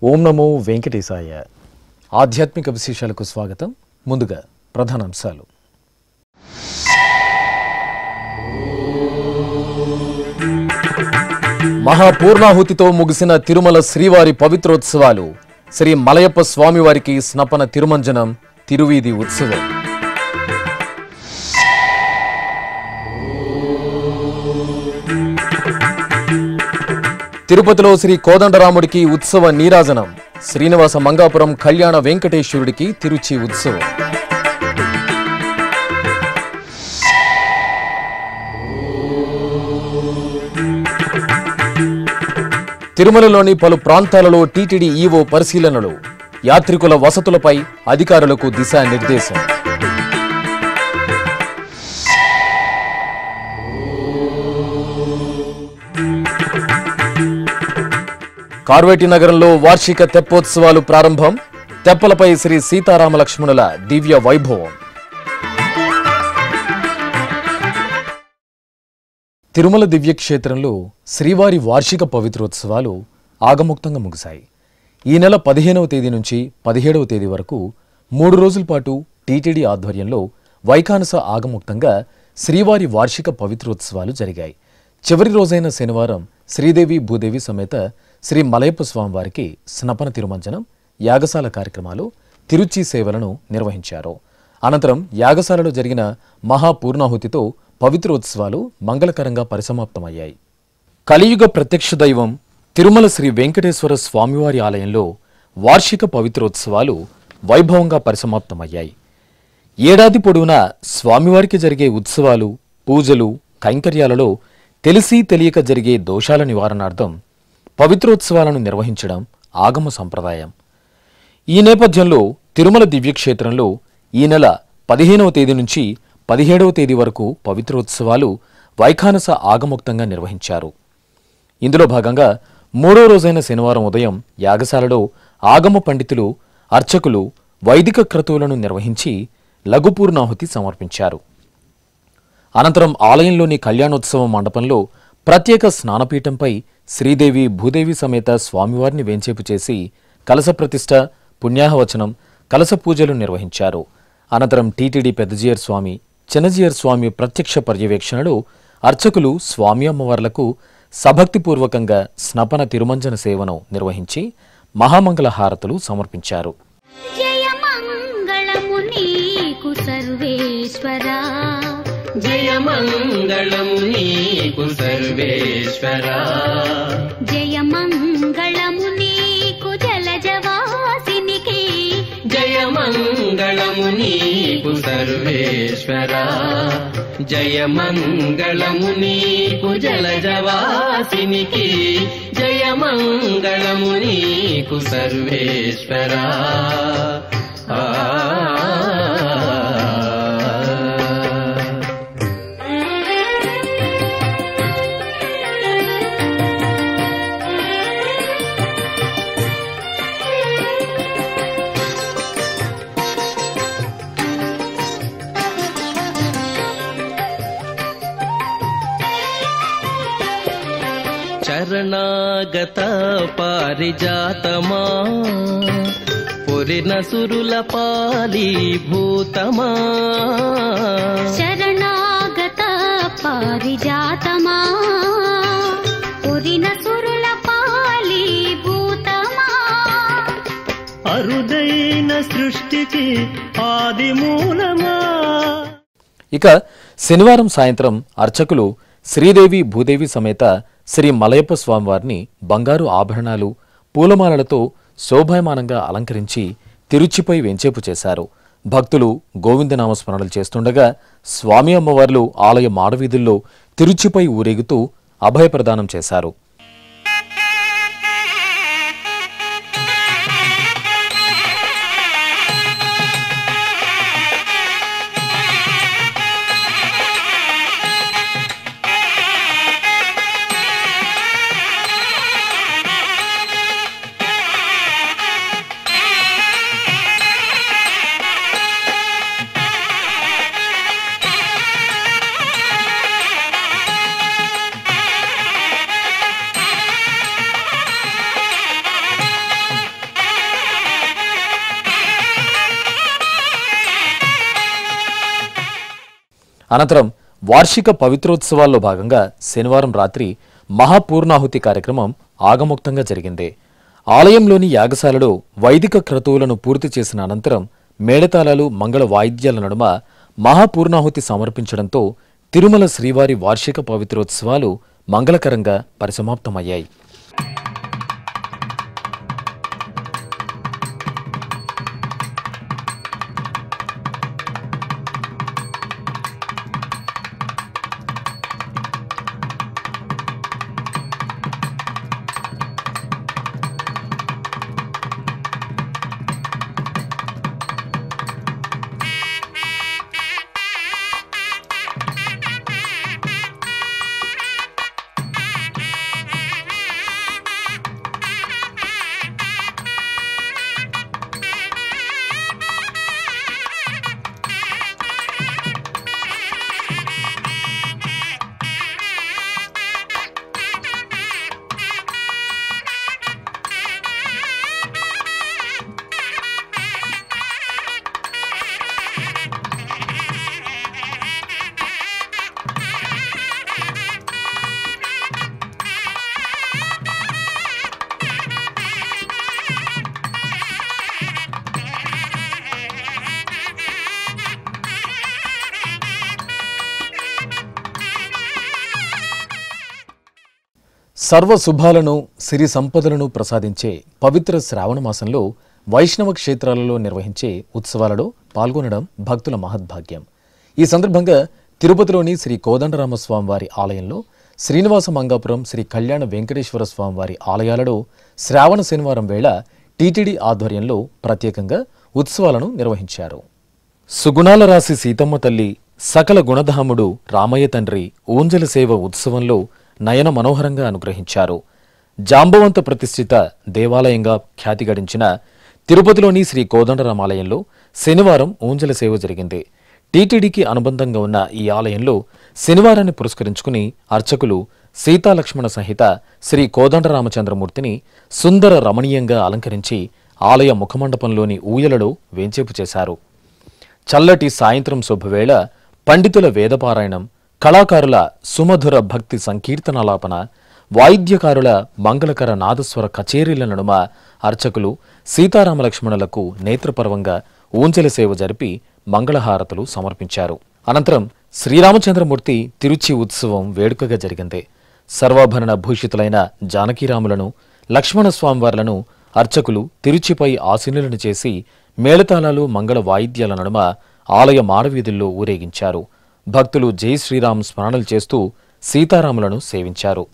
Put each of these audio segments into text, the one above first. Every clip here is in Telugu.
ఓం నమో వెంకటేశాయ. ఆధ్యాత్మిక విశేషాలకు స్వాగతం. ముందుగా ప్రధానాంశాలు. మహాపూర్ణాహుతితో ముగిసిన తిరుమల శ్రీవారి పవిత్రోత్సవాలు. శ్రీ మలయప్ప స్వామివారికి స్నపన తిరుమంజనం, తిరువీధి ఉత్సవం. తిరుపతిలో శ్రీ కోదండరాముడికి ఉత్సవ నీరాజనం. శ్రీనివాస మంగాపురం కళ్యాణ వెంకటేశ్వరుడికి తిరుచి ఉత్సవం. తిరుమలలోని పలు ప్రాంతాలలో టీటీడీ ఈవో పరిశీలనలు. యాత్రికుల వసతులపై అధికారులకు దిశానిర్దేశం. కార్వేటి నగరంలో వార్షిక తెప్పోత్సవాలు ప్రారంభం. తెప్పలపై శ్రీ సీతారామ లక్ష్మణుల దివ్య వైభవం. తిరుమల దివ్యక్షేత్రంలో శ్రీవారి వార్షిక పవిత్రోత్సవాలు ఆగముక్తంగా ముగిశాయి. ఈ నెల 15వ తేదీ నుంచి 17వ తేదీ వరకు 3 రోజుల పాటు టీటీడీ ఆధ్వర్యంలో వైఖానస ఆగముక్తంగా శ్రీవారి వార్షిక పవిత్రోత్సవాలు జరిగాయి. చివరి రోజైన శనివారం శ్రీదేవి భూదేవి సమేత శ్రీ మలయప్ప స్వామివారికి స్నపన తిరుమంజనం, యాగశాల కార్యక్రమాలు, తిరుచి సేవలను నిర్వహించారు. అనంతరం యాగశాలలో జరిగిన మహాపూర్ణాహుతితో పవిత్రోత్సవాలు మంగళకరంగా పరిసమాప్తమయ్యాయి. కలియుగ ప్రత్యక్ష దైవం తిరుమల శ్రీ వెంకటేశ్వర స్వామివారి ఆలయంలో వార్షిక పవిత్రోత్సవాలు వైభవంగా పరిసమాప్తమయ్యాయి. ఏడాది పొడవునా స్వామివారికి జరిగే ఉత్సవాలు, పూజలు, కైంకర్యాలలో తెలిసి తెలియక జరిగే దోషాల నివారణార్థం పవిత్రోత్సవాలను నిర్వహించడం ఆగమ సంప్రదాయం. ఈ నేపథ్యంలో తిరుమల దివ్యక్షేత్రంలో ఈ నెల 15వ తేదీ నుంచి 17వ తేదీ వరకు పవిత్రోత్సవాలు వైఖానస ఆగముక్తంగా నిర్వహించారు. ఇందులో భాగంగా 3వ రోజైన శనివారం ఉదయం యాగశాలలో ఆగమ పండితులు, అర్చకులు వైదిక క్రతువులను నిర్వహించి లఘుపూర్ణాహుతి సమర్పించారు. అనంతరం ఆలయంలోని కళ్యాణోత్సవ మండపంలో ప్రత్యేక స్నానపీఠంపై శ్రీదేవి భూదేవి సమేత స్వామివారిని వేంచేపు చేసి కలశ ప్రతిష్ఠ, పుణ్యాహవచనం, కలశ పూజలు నిర్వహించారు. అనంతరం టీటీడీ పెద్దజీయర్ స్వామి, చిన్నజీయర్ స్వామి ప్రత్యక్ష పర్యవేక్షణలో అర్చకులు స్వామి అమ్మవార్లకు సభక్తిపూర్వకంగా స్నపన తిరుమంజన సేవను నిర్వహించి మహామంగళ హారతులు సమర్పించారు. జయ మంగళము నీకు సర్వేశ్వరా, జయ మంగళము నీకు జలజవాసినికి, జయ మంగళము నీకు సర్వేశ్వరా, జయ మంగళము నీకు జలజవాసినికి, జయ మంగళము నీకు సర్వేశ్వరా. శరణాగత పారిజాతమా, పురిన సురుల పాలీభూతమా, శరణాగత పారిజాతమా, పురిన సురుల పాలీభూతమా, అరుదైన సృష్టికి ఆది మూలమా. ఇక శనివారం సాయంత్రం అర్చకులు శ్రీదేవి భూదేవి సమేత శ్రీ మలయప్ప స్వామివారిని బంగారు ఆభరణాలు, పూలమాలలతో శోభాయమానంగా అలంకరించి తిరుచిపై వెంచేపు చేశారు. భక్తులు గోవిందనామస్మరణలు చేస్తుండగా స్వామి అమ్మవార్లు ఆలయ మాడవీధుల్లో తిరుచిపై ఊరేగుతూ అభయప్రదానం చేశారు. అనంతరం వార్షిక పవిత్రోత్సవాల్లో భాగంగా శనివారం రాత్రి మహాపూర్ణాహుతి కార్యక్రమం ఆగమోక్తంగా జరిగింది. ఆలయంలోని యాగశాలలో వైదిక క్రతువులను పూర్తి చేసిన అనంతరం మేళతాళాలు, మంగళ వాయిద్యాల నడుమ మహాపూర్ణాహుతి సమర్పించడంతో తిరుమల శ్రీవారి వార్షిక పవిత్రోత్సవాలు మంగళకరంగా పరిసమాప్తమయ్యాయి. సర్వ శుభాలను, సిరి సంపదలను ప్రసాదించే పవిత్ర శ్రావణ మాసంలో వైష్ణవ క్షేత్రాలలో నిర్వహించే ఉత్సవాలలో పాల్గొనడం భక్తుల మహద్భాగ్యం. ఈ సందర్భంగా తిరుపతిలోని శ్రీ కోదండరామస్వామివారి ఆలయంలో, శ్రీనివాస మంగాపురం శ్రీ కళ్యాణ వెంకటేశ్వర స్వామివారి ఆలయాలలో శ్రావణ శనివారం వేళ టీటీడీ ఆధ్వర్యంలో ప్రత్యేకంగా ఉత్సవాలను నిర్వహించారు. సుగుణాల రాశి సీతమ్మ తల్లి, సకల గుణధాముడు రామయ్య తండ్రి ఊంజల సేవ ఉత్సవంలో నయన మనోహరంగా అనుగ్రహించారు. జాంబవంత ప్రతిష్ఠిత దేవాలయంగా ఖ్యాతి గడించిన తిరుపతిలోని శ్రీ కోదండరామాలయంలో శనివారం ఊంజల సేవ జరిగింది. టీటీడీకి అనుబంధంగా ఉన్న ఈ ఆలయంలో శనివారాన్ని పురస్కరించుకుని అర్చకులు సీతాలక్ష్మణ సహిత శ్రీ కోదండరామచంద్రమూర్తిని సుందర రమణీయంగా అలంకరించి ఆలయ ముఖమండపంలోని ఊయలలో వేంచేపు చేశారు. చల్లటి సాయంత్రం శుభవేళ పండితుల వేదపారాయణం, కళాకారుల సుమధుర భక్తి సంకీర్తనాలాపన, వాయిద్యకారుల మంగళకర నాదస్వర కచేరీల నడుమ అర్చకులు సీతారామలక్ష్మణులకు నేత్రపర్వంగా ఊంజల సేవ జరిపి మంగళహారతులు సమర్పించారు. అనంతరం శ్రీరామచంద్రమూర్తి తిరుచి ఉత్సవం వేడుకగా జరిగింది. సర్వాభరణ భూషితులైన జానకీరాములను, లక్ష్మణస్వామివార్లను అర్చకులు తిరుచిపై ఆసీనులను చేసి మేళతాళాలు, మంగళ వాయిద్యాల నడుమ ఆలయ మాడవీధుల్లో ఊరేగించారు. భక్తులు జై శ్రీరామ్ స్మరణలు చేస్తూ సీతారాములను సేవించారు.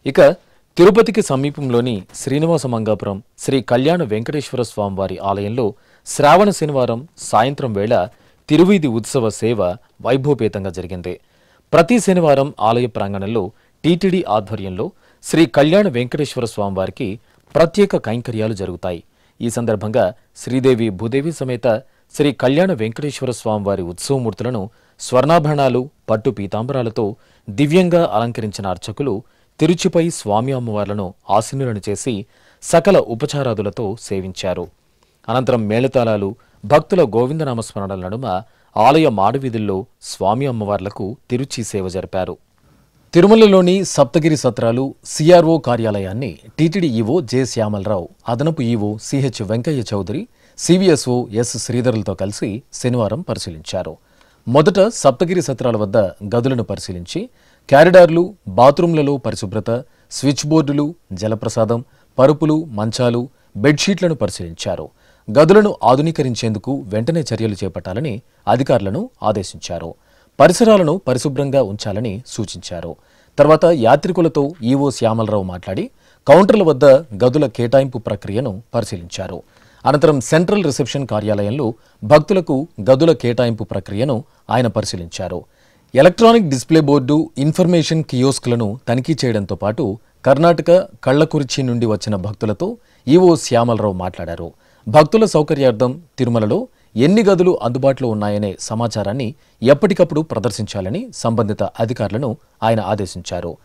ఇక తిరుపతికి సమీపంలోని శ్రీనివాస మంగాపురం శ్రీ కళ్యాణ వెంకటేశ్వర స్వామివారి ఆలయంలో శ్రావణ శనివారం సాయంత్రం వేళ తిరువీధి ఉత్సవ సేవ వైభవపేతంగా జరిగింది. ప్రతి శనివారం ఆలయ ప్రాంగణంలో టీటీడీ ఆధ్వర్యంలో శ్రీ కళ్యాణ వెంకటేశ్వర స్వామివారికి ప్రత్యేక కైంకర్యాలు జరుగుతాయి. ఈ సందర్భంగా శ్రీదేవి భూదేవి సమేత శ్రీ కళ్యాణ వెంకటేశ్వర స్వామివారి ఉత్సవమూర్తులను స్వర్ణాభరణాలు, పట్టు పీతాంబరాలతో దివ్యంగా అలంకరించిన అర్చకులు తిరుచిపై స్వామి అమ్మవార్లను ఆసీనులను చేసి సకల ఉపచారాదులతో సేవించారు. అనంతరం మేళతాళాలు, భక్తుల గోవిందనామస్మరణల నడుమ ఆలయ మాడవీధుల్లో స్వామి అమ్మవార్లకు తిరుచి సేవ జరిపారు. తిరుమలలోని సప్తగిరి సత్రాలు సిఆర్ఓ కార్యాలయాన్ని టీటీడీ ఈవో జె శ్యామలరావు, అదనపు EO CH Venkaiah Chowdary, CVSO S శ్రీధర్లతో కలిసి శనివారం పరిశీలించారు. మొదట సప్తగిరి సత్రాల వద్ద గదులను పరిశీలించి క్యారిడార్లు, బాత్రూంలలో పరిశుభ్రత, స్విచ్ బోర్డులు, జలప్రసాదం, పరుపులు, మంచాలు, బెడ్షీట్లను పరిశీలించారు. గదులను ఆధునీకరించేందుకు వెంటనే చర్యలు చేపట్టాలని అధికారులను ఆదేశించారు. పరిసరాలను పరిశుభ్రంగా ఉంచాలని సూచించారు. తర్వాత యాత్రికులతో ఈవో శ్యామలరావు మాట్లాడి కౌంటర్ల వద్ద గదుల కేటాయింపు ప్రక్రియను పరిశీలించారు. అనంతరం సెంట్రల్ రిసెప్షన్ కార్యాలయంలో భక్తులకు గదుల కేటాయింపు ప్రక్రియను ఆయన పరిశీలించారు. ఎలక్ట్రానిక్ డిస్ప్లే బోర్డు, ఇన్ఫర్మేషన్ కియోస్క్లను తనిఖీ చేయడంతో పాటు కర్ణాటక కళ్లకురిచి నుండి వచ్చిన భక్తులతో ఈవో శ్యామలరావు మాట్లాడారు. భక్తుల సౌకర్యార్థం తిరుమలలో ఎన్ని గదులు అందుబాటులో ఉన్నాయనే సమాచారాన్ని ఎప్పటికప్పుడు ప్రదర్శించాలని సంబంధిత అధికారులను ఆయన ఆదేశించారు.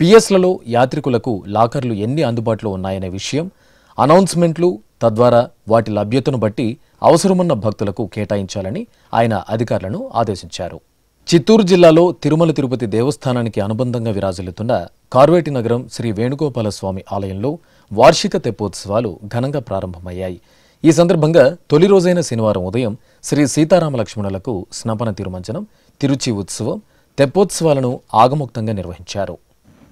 పిఎస్లలో యాత్రికులకు లాకర్లు ఎన్ని అందుబాటులో ఉన్నాయనే విషయం అనౌన్స్మెంట్లు, తద్వారా వాటి లభ్యతను బట్టి అవసరమున్న భక్తులకు కేటాయించాలని ఆయన అధికారులను ఆదేశించారు. చిత్తూరు జిల్లాలో తిరుమల తిరుపతి దేవస్థానానికి అనుబంధంగా విరాజిల్లుతున్న కార్వేటి నగరం శ్రీ వేణుగోపాల స్వామి ఆలయంలో వార్షిక తెప్పోత్సవాలు ఘనంగా ప్రారంభమయ్యాయి. ఈ సందర్భంగా తొలి రోజైన శనివారం ఉదయం శ్రీ సీతారామ లక్ష్మణులకు స్నపన తిరుమంజనం, తిరుచి ఉత్సవం, తెప్పోత్సవాలను ఆగమోక్తంగా నిర్వహించారు.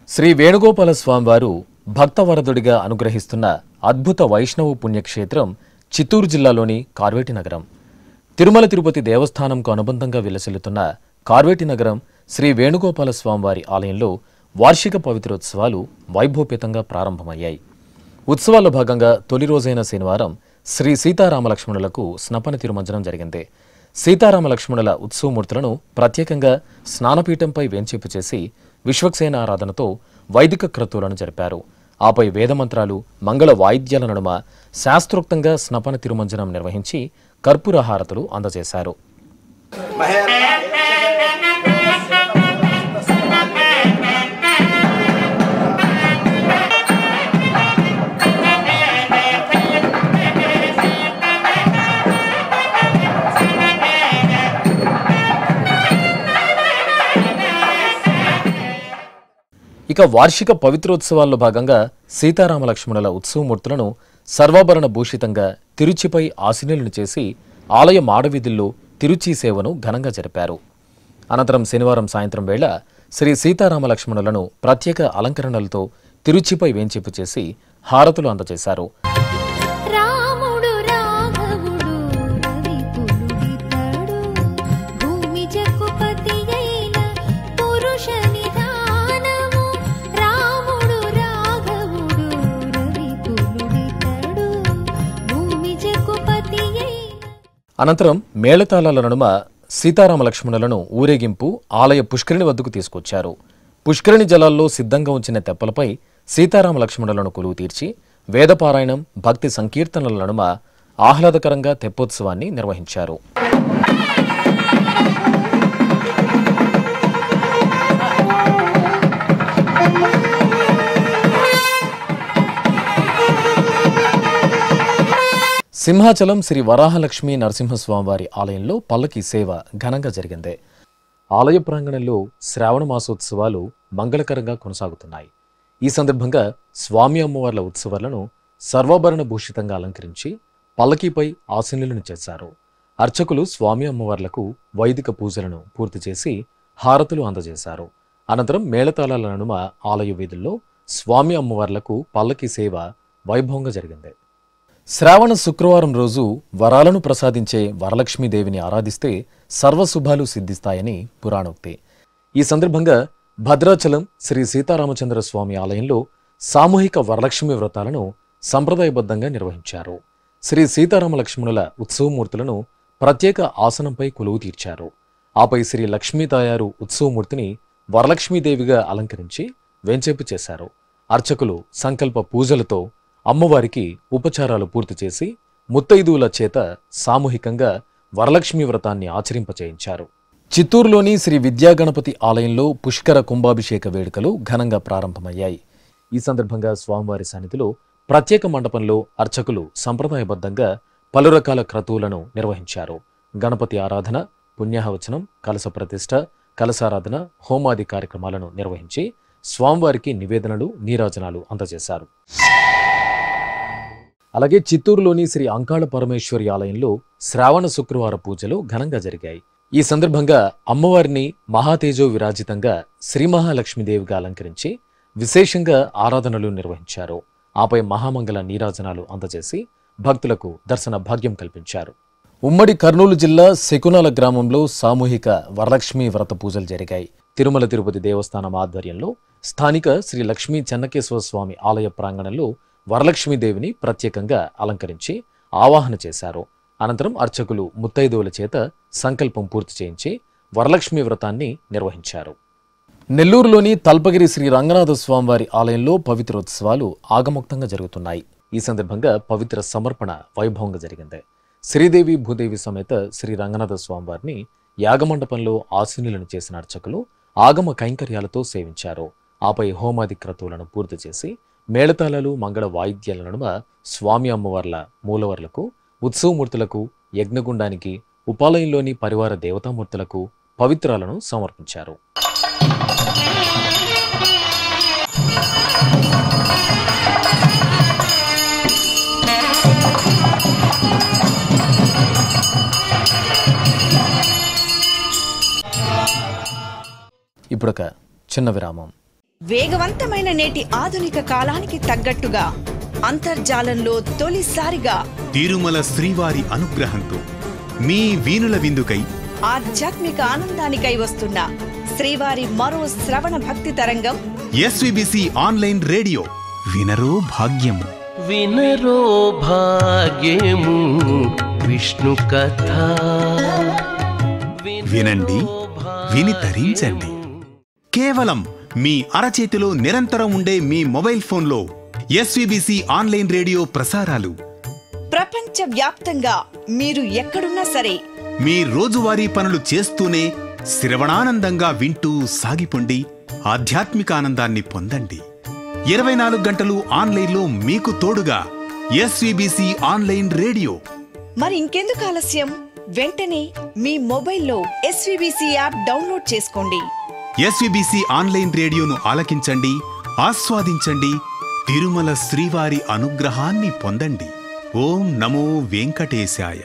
శ్రీ వేణుగోపాల స్వామివారు భక్తవరదుడిగా అనుగ్రహిస్తున్న అద్భుత వైష్ణవ పుణ్యక్షేత్రం చిత్తూరు జిల్లాలోని కార్వేటి నగరం. తిరుమల తిరుపతి దేవస్థానంకు అనుబంధంగా విలసిల్లుతున్న కార్వేటి నగరం శ్రీ వేణుగోపాల స్వామివారి ఆలయంలో వార్షిక పవిత్రోత్సవాలు వైభవపేతంగా ప్రారంభమయ్యాయి. ఉత్సవాల్లో భాగంగా తొలి రోజైన శనివారం శ్రీ సీతారామ లక్ష్మణులకు స్నపన తిరుమంజనం జరిగింది. సీతారామ లక్ష్మణుల ఉత్సవమూర్తులను ప్రత్యేకంగా స్నానపీఠంపై వేంచేపు చేసి విశ్వక్సేన ఆరాధనతో వైదిక క్రతువులను జరిపారు. ఆపై వేదమంత్రాలు, మంగళ వాయిద్యాల నడుమ శాస్త్రోక్తంగా స్నపన తిరుమంజనం నిర్వహించి కర్పూర హారతులు అందజేశారు. ఇక వార్షిక పవిత్రోత్సవాల్లో భాగంగా సీతారామ లక్ష్మణుల ఉత్సవమూర్తులను సర్వాభరణ భూషితంగా తిరుచిపై ఆసీనులను చేసి ఆలయ మాడవీధుల్లో తిరుచి సేవను ఘనంగా జరిపారు. అనంతరం శనివారం సాయంత్రం వేళ శ్రీ సీతారామ లక్ష్మణులను ప్రత్యేక అలంకరణలతో తిరుచిపై వేంచేపు చేసి హారతులు అందజేశారు. అనంతరం మేళతాళాల నడుమ సీతారామ లక్ష్మణులను ఊరేగింపు ఆలయ పుష్కరిణి వద్దకు తీసుకొచ్చారు. పుష్కరిణి జలాల్లో సిద్ధంగా ఉంచిన తెప్పలపై సీతారామ లక్ష్మణులను కొలువు తీర్చి వేదపారాయణం, భక్తి సంకీర్తనల నడుమ ఆహ్లాదకరంగా తెప్పోత్సవాన్ని నిర్వహించారు. సింహాచలం శ్రీ వరాహలక్ష్మీ నరసింహస్వామివారి ఆలయంలో పల్లకి సేవ ఘనంగా జరిగింది. ఆలయ ప్రాంగణంలో శ్రావణ మాసోత్సవాలు మంగళకరంగా కొనసాగుతున్నాయి. ఈ సందర్భంగా స్వామి అమ్మవార్ల ఉత్సవాలను సర్వాభరణ భూషితంగా అలంకరించి పల్లకీపై ఆసీనులను చేశారు. అర్చకులు స్వామి అమ్మవార్లకు వైదిక పూజలను పూర్తి చేసి హారతులు అందజేశారు. అనంతరం మేళతాళాల నడుమ ఆలయ వీధుల్లో స్వామి అమ్మవార్లకు పల్లకీ సేవ వైభవంగా జరిగింది. శ్రావణ శుక్రవారం రోజు వరాలను ప్రసాదించే వరలక్ష్మీదేవిని ఆరాధిస్తే సర్వశుభాలు సిద్ధిస్తాయని పురాణోక్తి. ఈ సందర్భంగా భద్రాచలం శ్రీ సీతారామచంద్ర స్వామి ఆలయంలో సామూహిక వరలక్ష్మి వ్రతాలను సంప్రదాయబద్ధంగా నిర్వహించారు. శ్రీ సీతారామ లక్ష్మణుల ఉత్సవమూర్తులను ప్రత్యేక ఆసనంపై కొలువు తీర్చారు. ఆపై శ్రీ లక్ష్మీ తాయారు ఉత్సవమూర్తిని వరలక్ష్మీదేవిగా అలంకరించి వేంచేపు చేశారు. అర్చకులు సంకల్ప పూజలతో అమ్మవారికి ఉపచారాలు పూర్తి చేసి ముత్తైదువుల చేత సామూహికంగా వరలక్ష్మి వ్రతాన్ని ఆచరింపచేయించారు. చిత్తూరులోని శ్రీ విద్యాగణపతి ఆలయంలో పుష్కర కుంభాభిషేక వేడుకలు ఘనంగా ప్రారంభమయ్యాయి. ఈ సందర్భంగా స్వామివారి సన్నిధిలో ప్రత్యేక మండపంలో అర్చకులు సంప్రదాయబద్ధంగా పలు రకాల క్రతువులను నిర్వహించారు. గణపతి ఆరాధన, పుణ్యాహవచనం, కలశ ప్రతిష్ఠ, కలశారాధన, హోమాది కార్యక్రమాలను నిర్వహించి స్వామివారికి నివేదనలు, నీరాజనాలు అందజేశారు. అలాగే చిత్తూరులోని శ్రీ అంకాళ పరమేశ్వరి ఆలయంలో శ్రావణ శుక్రవార పూజలు ఘనంగా జరిగాయి. ఈ సందర్భంగా అమ్మవారిని మహాతేజో విరాజితంగా శ్రీ మహాలక్ష్మీదేవిగా అలంకరించి విశేషంగా ఆరాధనలు నిర్వహించారు. ఆపై మహామంగళ నీరాజనాలు అందజేసి భక్తులకు దర్శన భాగ్యం కల్పించారు. ఉమ్మడి కర్నూలు జిల్లా శకునాల గ్రామంలో సామూహిక వరలక్ష్మీ వ్రత పూజలు జరిగాయి. తిరుమల తిరుపతి దేవస్థానం ఆధ్వర్యంలో స్థానిక శ్రీ లక్ష్మీ చెన్నకేశ్వర స్వామి ఆలయ ప్రాంగణంలో వరలక్ష్మీదేవిని ప్రత్యేకంగా అలంకరించి ఆవాహన చేశారు. అనంతరం అర్చకులు ముత్తైదువుల చేత సంకల్పం పూర్తి చేయించి వరలక్ష్మి వ్రతాన్ని నిర్వహించారు. నెల్లూరులోని తల్పగిరి శ్రీ రంగనాథ స్వామివారి ఆలయంలో పవిత్రోత్సవాలు ఆగమోక్తంగా జరుగుతున్నాయి. ఈ సందర్భంగా పవిత్ర సమర్పణ వైభవంగా జరిగింది. శ్రీదేవి భూదేవి సమేత శ్రీ రంగనాథ స్వామివారిని యాగమండపంలో ఆసీనులను చేసిన అర్చకులు ఆగమ కైంకర్యాలతో సేవించారు. ఆపై హోమాది క్రతువులను పూర్తి చేసి మేళతాళాలు మంగళ వాయిద్యాల నడుమ స్వామి అమ్మవార్ల మూలవర్లకు, ఉత్సవమూర్తులకు, యజ్ఞగుండానికి, ఉపాలయంలోని పరివార దేవతామూర్తులకు పవిత్రాలను సమర్పించారు. ఇప్పుడొక చిన్న విరామం. వేగవంతమైన నేటి ఆధునిక కాలానికి తగ్గట్టుగా అంతర్జాలంలో తొలిసారిగా తిరుమల శ్రీవారి అనుగ్రహంతో మీ వీనుల విందుకై ఆధ్యాత్మిక ఆనందానికై వస్తున్న శ్రీవారి మరో శ్రవణ భక్తి తరంగం ఎస్విబిసి ఆన్లైన్ రేడియో. వినరో భాగ్యము, వినరో భాగ్యము విష్ణు కథ. వినండి, విని తరించండి. కేవలం మీ అరచేతిలో నిరంతరం ఉండే మీ మొబైల్ ఫోన్లో ఎస్విబిసి ఆన్లైన్ రేడియో ప్రసారాలు ప్రపంచ వ్యాప్తంగా మీరు ఎక్కడున్నా సరే మీ రోజువారీ పనులు చేస్తూనే శ్రవణానందంగా వింటూ సాగిపోండి. ఆధ్యాత్మిక ఆనందాన్ని పొందండి. 24 గంటలు ఆన్లైన్లో మీకు తోడుగా ఎస్విబిసి ఆన్లైన్ రేడియో. మరి ఇంకెందుకు ఆలస్యం? వెంటనే మీ మొబైల్లో ఎస్విబిసి యాప్ డౌన్లోడ్ చేసుకోండి. ఎస్విబిసి ఆన్లైన్ రేడియోను ఆలకించండి, ఆస్వాదించండి. తిరుమల శ్రీవారి అనుగ్రహాన్ని పొందండి. ఓం నమో వెంకటేశాయ.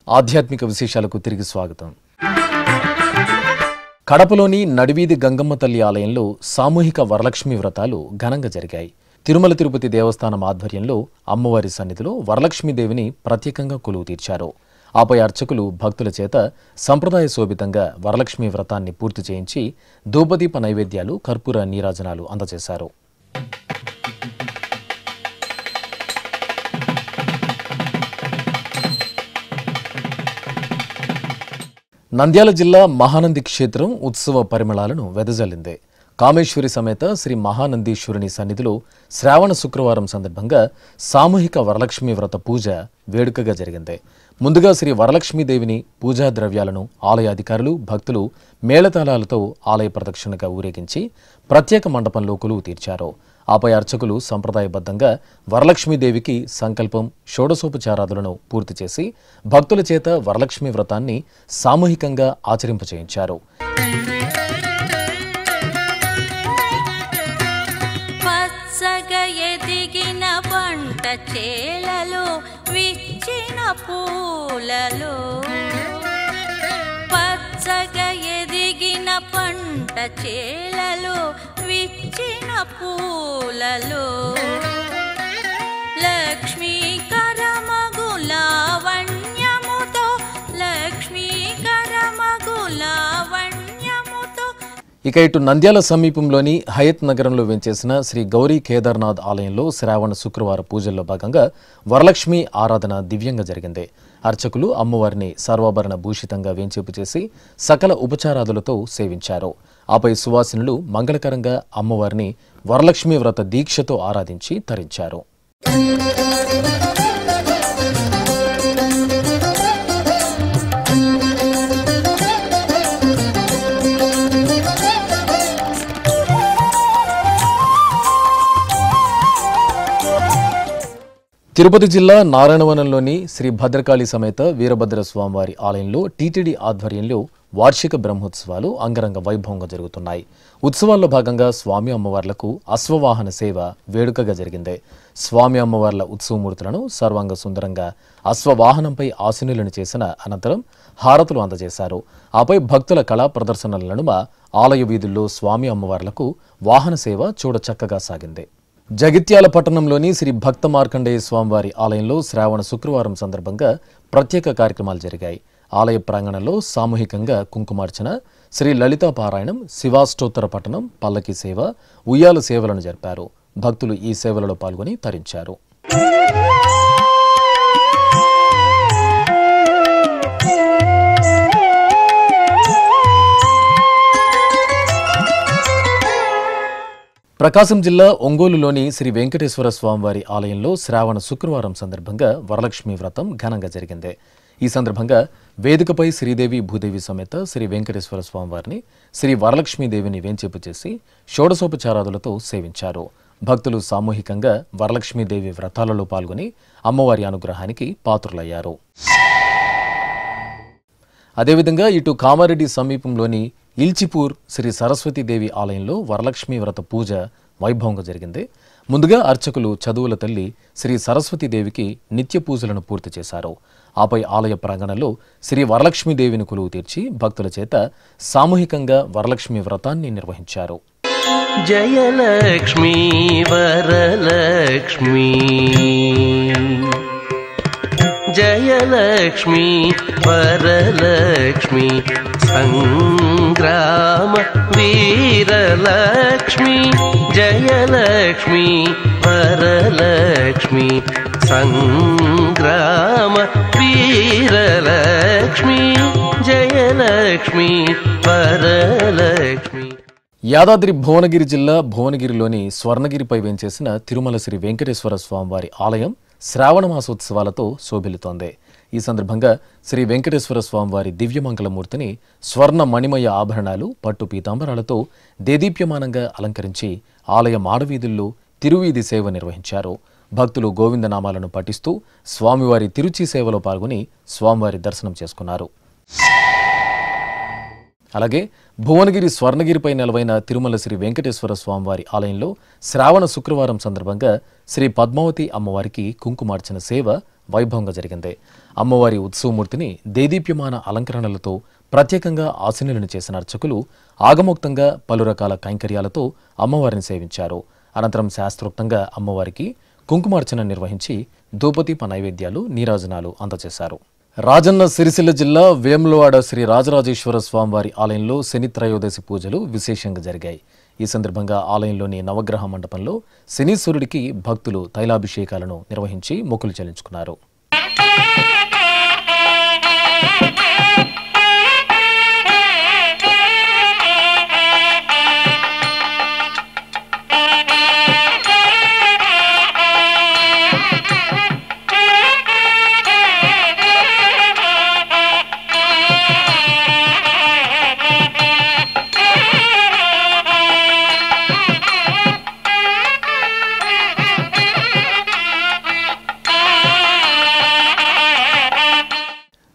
ఆధ్యాత్మిక విశేషాలకు తిరిగి స్వాగతం. కడపలోని నడివీధి గంగమ్మ తల్లి ఆలయంలో సామూహిక వరలక్ష్మి వ్రతాలు ఘనంగా జరిగాయి. తిరుమల తిరుపతి దేవస్థానం ఆధ్వర్యంలో అమ్మవారి సన్నిధిలో వరలక్ష్మీదేవిని ప్రత్యేకంగా కొలువు తీర్చారు. ఆపై అర్చకులు భక్తుల చేత సంప్రదాయ శోభితంగా వరలక్ష్మి వ్రతాన్ని పూర్తి చేయించి ధూపదీప నైవేద్యాలు, కర్పూర నీరాజనాలు అందజేశారు. నంద్యాల జిల్లా మహానంది క్షేత్రం ఉత్సవ పరిమళాలను వెదజల్లింది. కామేశ్వరి సమేత శ్రీ మహానందీశ్వరుని సన్నిధిలో శ్రావణ శుక్రవారం సందర్భంగా సామూహిక వరలక్ష్మి వ్రత పూజ వేడుకగా జరిగింది. ముందుగా శ్రీ వరలక్ష్మీదేవిని పూజా ద్రవ్యాలను ఆలయ అధికారులు, భక్తులు మేళతాళాలతో ఆలయ ప్రదక్షిణగా ఊరేగించి ప్రత్యేక మండపంలో కొలువు తీర్చారు. ఆపై అర్చకులు సంప్రదాయబద్ధంగా వరలక్ష్మీదేవికి సంకల్పం, షోడశోపచారాదులను పూర్తి చేసి భక్తుల చేత వరలక్ష్మి వ్రతాన్ని సామూహికంగా ఆచరింపచేయించారు. ఎదిగిన పంట చేలలో విచ్చిన పూలలో, పచ్చగా ఎదిగిన పంట చేలలో విచ్చిన పూలలో, లక్ష్మీకరమగు లావణ్యముతో, లక్ష్మీకరమగు లావణ్యముతో. ఇక ఇటు నంద్యాల సమీపంలోని హయత్ నగరంలో వెంచేసిన శ్రీ గౌరీ కేదార్నాథ్ ఆలయంలో శ్రావణ శుక్రవార పూజల్లో భాగంగా వరలక్ష్మి ఆరాధన దివ్యంగా జరిగింది. అర్చకులు అమ్మవారిని సర్వాభరణ భూషితంగా వేంచేపు చేసి సకల ఉపచారాదులతో సేవించారు. ఆపై సువాసినులు మంగళకరంగా అమ్మవారిని వరలక్ష్మి వ్రత దీక్షతో ఆరాధించి తరించారు. తిరుపతి జిల్లా నారాయణవనంలోని శ్రీ భద్రకాళి సమేత వీరభద్ర స్వామివారి ఆలయంలో టీటీడీ ఆధ్వర్యంలో వార్షిక బ్రహ్మోత్సవాలు అంగరంగ వైభవంగా జరుగుతున్నాయి. ఉత్సవాల్లో భాగంగా స్వామి అమ్మవార్లకు అశ్వవాహన సేవ వేడుకగా జరిగింది. స్వామి అమ్మవార్ల ఉత్సవమూర్తులను సర్వాంగ సుందరంగా అశ్వవాహనంపై ఆసీనులను చేసిన అనంతరం హారతులు అందజేశారు. ఆపై భక్తుల కళా ప్రదర్శనల నడుమ ఆలయ వీధుల్లో స్వామి అమ్మవార్లకు వాహన సేవ చూడచక్కగా సాగింది. జగిత్యాల పట్టణంలోని శ్రీ భక్త మార్కండేయ స్వామివారి ఆలయంలో శ్రావణ శుక్రవారం సందర్భంగా ప్రత్యేక కార్యక్రమాలు జరిగాయి. ఆలయ ప్రాంగణంలో సామూహికంగా కుంకుమార్చన, శ్రీ లలితా పారాయణం, శివాష్టోత్తర పఠనం, పల్లకి సేవ, ఉయ్యాల సేవలను జరిపారు. భక్తులు ఈ సేవలలో పాల్గొని తరించారు. ప్రకాశం జిల్లా ఒంగోలులోని శ్రీ వెంకటేశ్వర స్వామివారి ఆలయంలో శ్రావణ శుక్రవారం సందర్భంగా వరలక్ష్మి వ్రతం ఘనంగా జరిగింది. ఈ సందర్భంగా వేదికపై శ్రీదేవి భూదేవి సమేత శ్రీ వెంకటేశ్వర స్వామివారిని శ్రీ వరలక్ష్మీదేవిని వేంచేపు చేసి షోడశోపచారాదులతో సేవించారు. భక్తులు సామూహికంగా వరలక్ష్మీదేవి వ్రతాలలో పాల్గొని అమ్మవారి అనుగ్రహానికి పాత్రులయ్యారు. అదేవిధంగా ఇటు కామారెడ్డి సమీపంలోని ఇల్చిపూర్ శ్రీ సరస్వతీదేవి ఆలయంలో వరలక్ష్మీ వ్రత పూజ వైభవంగా జరిగింది. ముందుగా అర్చకులు చదువుల తల్లి శ్రీ సరస్వతీదేవికి నిత్య పూజలను పూర్తి చేశారు. ఆపై ఆలయ ప్రాంగణంలో శ్రీ వరలక్ష్మీదేవిని కొలువు తీర్చి భక్తుల చేత సామూహికంగా వరలక్ష్మి వ్రతాన్ని నిర్వహించారు. జయలక్ష్మీ వరలక్ష్మీ జయలక్ష్మీ వరలక్ష్మీ సంగ్రామ వీరలక్ష్మీ జయలక్ష్మీ వరలక్ష్మీ సంగ్రామ వీరలక్ష్మీ జయలక్ష్మీ వరలక్ష్మీ. యాదాద్రి భువనగిరి జిల్లా భువనగిరిలోని స్వర్ణగిరిపై వేంచేసిన తిరుమల శ్రీ వెంకటేశ్వర స్వామివారి ఆలయం శ్రావణ మాసోత్సవాలతో శోభిల్లుతోంది. ఈ సందర్భంగా శ్రీ వెంకటేశ్వర స్వామివారి దివ్యమంగళమూర్తిని స్వర్ణ మణిమయ ఆభరణాలు పట్టు పీతాంబరాలతో దేదీప్యమానంగా అలంకరించి ఆలయ మాడవీధుల్లో తిరువీధి సేవ నిర్వహించారు. భక్తులు గోవిందనామాలను పఠిస్తూ స్వామివారి తిరుచి సేవలో పాల్గొని స్వామివారి దర్శనం చేసుకున్నారు. అలాగే భువనగిరి స్వర్ణగిరిపై నెలవైన తిరుమల శ్రీ వెంకటేశ్వర స్వామివారి ఆలయంలో శ్రావణ శుక్రవారం సందర్భంగా శ్రీ పద్మావతి అమ్మవారికి కుంకుమార్చన సేవ వైభవంగా జరిగింది. అమ్మవారి ఉత్సవమూర్తిని దేదీప్యమాన అలంకరణలతో ప్రత్యేకంగా ఆసీనులను చేసిన అర్చకులు ఆగమోక్తంగా పలు రకాల కైంకర్యాలతో అమ్మవారిని సేవించారు. అనంతరం శాస్త్రోక్తంగా అమ్మవారికి కుంకుమార్చన నిర్వహించి ధూపదీప నైవేద్యాలు నీరాజనాలు అందజేశారు. రాజన్న సిరిసిల్ల జిల్లా వేములవాడ శ్రీ రాజరాజేశ్వర స్వామివారి ఆలయంలో శని త్రయోదశి పూజలు విశేషంగా జరిగాయి. ఈ సందర్భంగా ఆలయంలోని నవగ్రహ మండపంలో శనీశ్వరుడికి భక్తులు తైలాభిషేకాలను నిర్వహించి మొక్కులు చెల్లించుకున్నారు.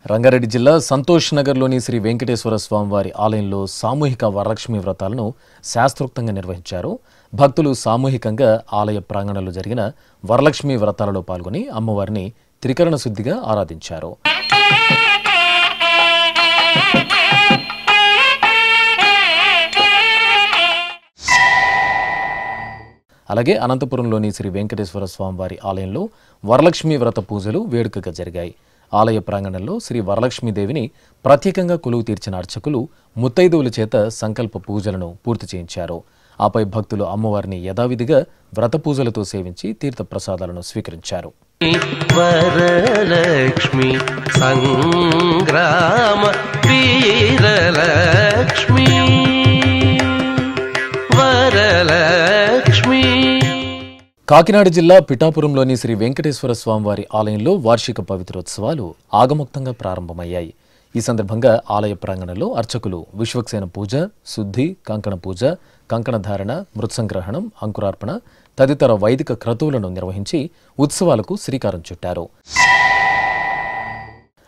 రంగారెడ్డి జిల్లా సంతోష్ నగర్లోని శ్రీ వెంకటేశ్వర స్వామివారి ఆలయంలో సామూహిక వరలక్ష్మి వ్రతాలను శాస్త్రోక్తంగా నిర్వహించారు. భక్తులు సామూహికంగా ఆలయ ప్రాంగణంలో జరిగిన వరలక్ష్మి వ్రతాలలో పాల్గొని అమ్మవారిని త్రికరణ శుద్ధిగా ఆరాధించారు. అలాగే అనంతపురంలోని శ్రీ వెంకటేశ్వర స్వామివారి ఆలయంలో వరలక్ష్మి వ్రత పూజలు వేడుకగా జరిగాయి. ఆలయ ప్రాంగణంలో శ్రీ వరలక్ష్మీదేవిని ప్రత్యేకంగా కొలువు తీర్చిన అర్చకులు ముత్తైదువుల చేత సంకల్ప పూజలను పూర్తి చేయించారు. ఆపై భక్తులు అమ్మవారిని యథావిధిగా వ్రత పూజలతో సేవించి తీర్థ ప్రసాదాలను స్వీకరించారు. వరలక్ష్మి సంగ్రామ వీరలక్ష్మి వరలక్ష్మి. కాకినాడ జిల్లా పిఠాపురంలోని శ్రీ వెంకటేశ్వర స్వామివారి ఆలయంలో వార్షిక పవిత్రోత్సవాలు ఆగమోక్తంగా ప్రారంభమయ్యాయి. ఈ సందర్భంగా ఆలయ ప్రాంగణంలో అర్చకులు విశ్వక్సేన పూజ, శుద్ధి, కంకణ పూజ, కంకణధారణ, మృత్సంగ్రహణం, అంకురార్పణ తదితర వైదిక క్రతువులను నిర్వహించి ఉత్సవాలకు శ్రీకారం చుట్టారు.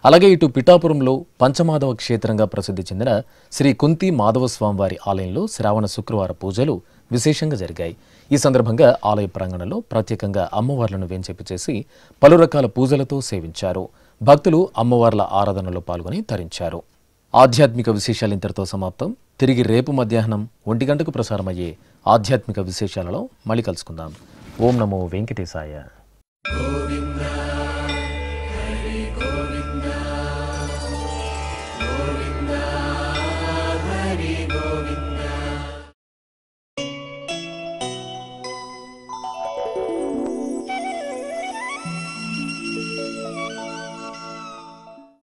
అలాగే ఇటు పిఠాపురంలో పంచమాధవ క్షేత్రంగా ప్రసిద్ధి చెందిన శ్రీ కుంతి మాధవ స్వామివారి ఆలయంలో శ్రావణ శుక్రవార పూజలు విశేషంగా జరిగాయి. ఈ సందర్భంగా ఆలయ ప్రాంగణంలో ప్రత్యేకంగా అమ్మవార్లను వేంచేపు చేసి పలు రకాల పూజలతో సేవించారు. భక్తులు అమ్మవార్ల ఆరాధనలో పాల్గొని తరించారు. ఆధ్యాత్మిక విశేషాలు ఇంతటితో సమాప్తం. తిరిగి రేపు మధ్యాహ్నం 1 గంటకు ప్రసారమయ్యే ఆధ్యాత్మిక విశేషాలలో మళ్ళీ కలుసుకుందాం. ఓం నమో వెంకటేశాయ.